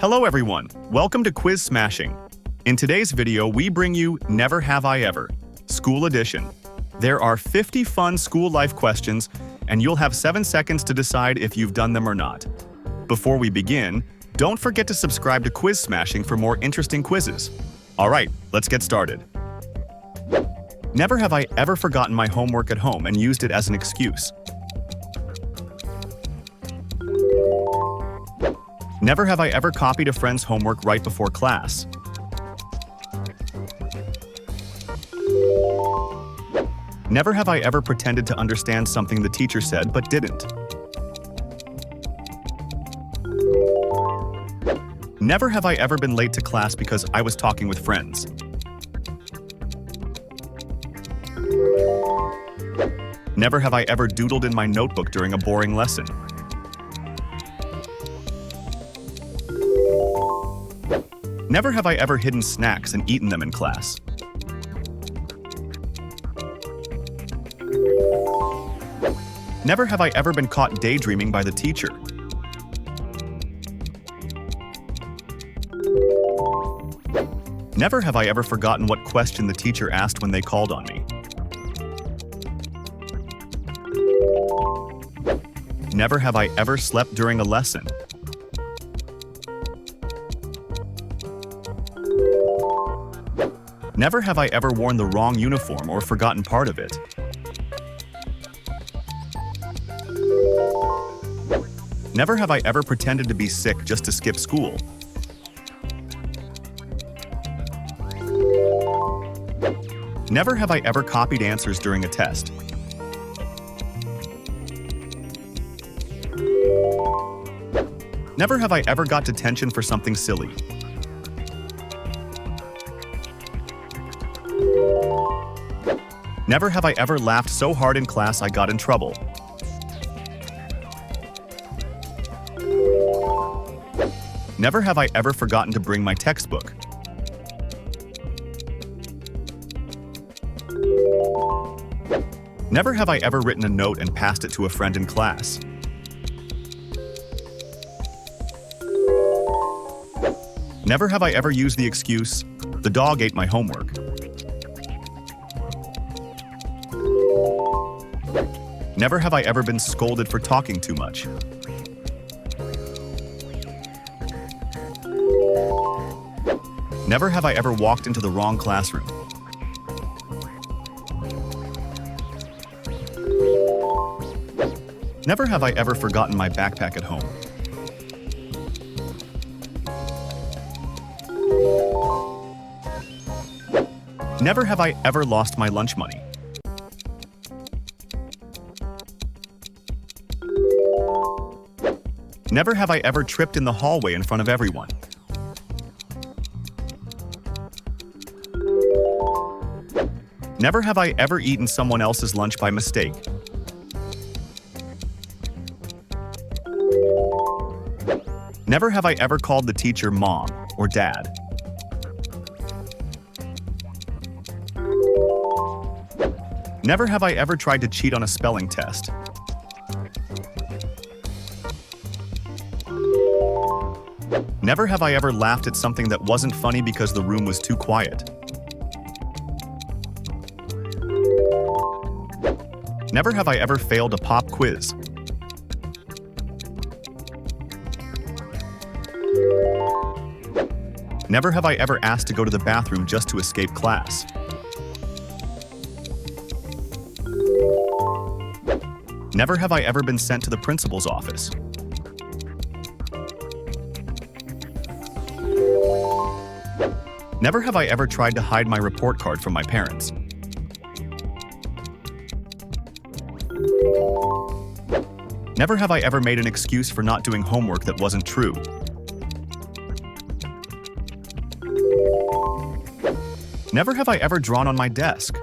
Hello everyone, welcome to Quiz Smashing. In today's video, we bring you Never Have I Ever, School Edition. There are 50 fun school life questions, and you'll have 7 seconds to decide if you've done them or not. Before we begin, don't forget to subscribe to Quiz Smashing for more interesting quizzes. Alright, let's get started. Never have I ever forgotten my homework at home and used it as an excuse. Never have I ever copied a friend's homework right before class. Never have I ever pretended to understand something the teacher said but didn't. Never have I ever been late to class because I was talking with friends. Never have I ever doodled in my notebook during a boring lesson. Never have I ever hidden snacks and eaten them in class. Never have I ever been caught daydreaming by the teacher. Never have I ever forgotten what question the teacher asked when they called on me. Never have I ever slept during a lesson. Never have I ever worn the wrong uniform or forgotten part of it. Never have I ever pretended to be sick just to skip school. Never have I ever copied answers during a test. Never have I ever got detention for something silly. Never have I ever laughed so hard in class I got in trouble. Never have I ever forgotten to bring my textbook. Never have I ever written a note and passed it to a friend in class. Never have I ever used the excuse, "The dog ate my homework." Never have I ever been scolded for talking too much. Never have I ever walked into the wrong classroom. Never have I ever forgotten my backpack at home. Never have I ever lost my lunch money. Never have I ever tripped in the hallway in front of everyone. Never have I ever eaten someone else's lunch by mistake. Never have I ever called the teacher mom or dad. Never have I ever tried to cheat on a spelling test. Never have I ever laughed at something that wasn't funny because the room was too quiet. Never have I ever failed a pop quiz. Never have I ever asked to go to the bathroom just to escape class. Never have I ever been sent to the principal's office. Never have I ever tried to hide my report card from my parents. Never have I ever made an excuse for not doing homework that wasn't true. Never have I ever drawn on my desk.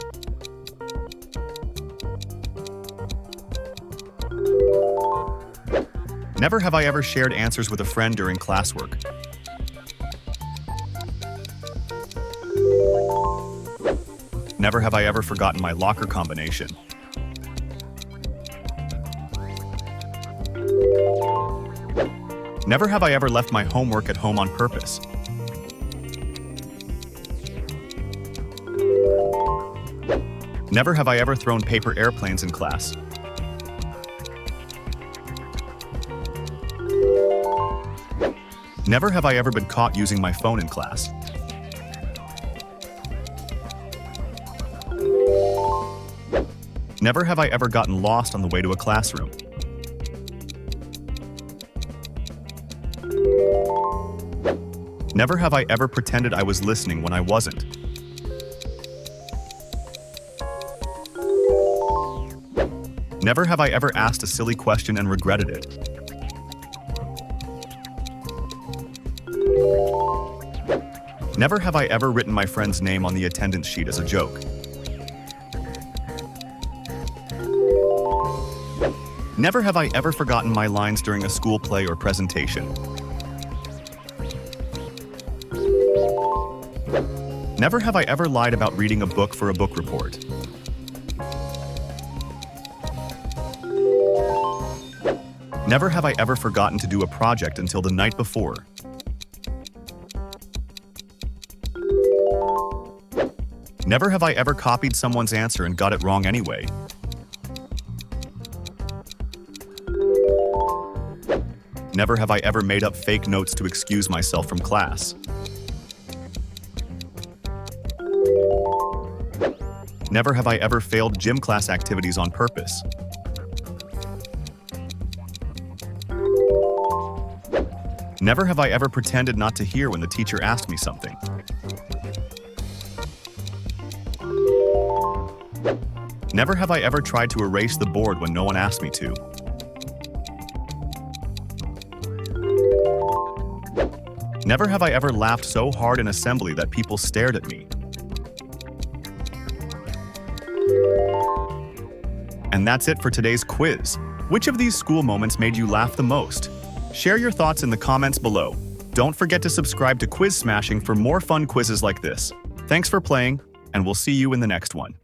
Never have I ever shared answers with a friend during classwork. Never have I ever forgotten my locker combination. Never have I ever left my homework at home on purpose. Never have I ever thrown paper airplanes in class. Never have I ever been caught using my phone in class. Never have I ever gotten lost on the way to a classroom. Never have I ever pretended I was listening when I wasn't. Never have I ever asked a silly question and regretted it. Never have I ever written my friend's name on the attendance sheet as a joke. Never have I ever forgotten my lines during a school play or presentation. Never have I ever lied about reading a book for a book report. Never have I ever forgotten to do a project until the night before. Never have I ever copied someone's answer and got it wrong anyway. Never have I ever made up fake notes to excuse myself from class. Never have I ever failed gym class activities on purpose. Never have I ever pretended not to hear when the teacher asked me something. Never have I ever tried to erase the board when no one asked me to. Never have I ever laughed so hard in assembly that people stared at me. And that's it for today's quiz. Which of these school moments made you laugh the most? Share your thoughts in the comments below. Don't forget to subscribe to Quiz Smashing for more fun quizzes like this. Thanks for playing, and we'll see you in the next one.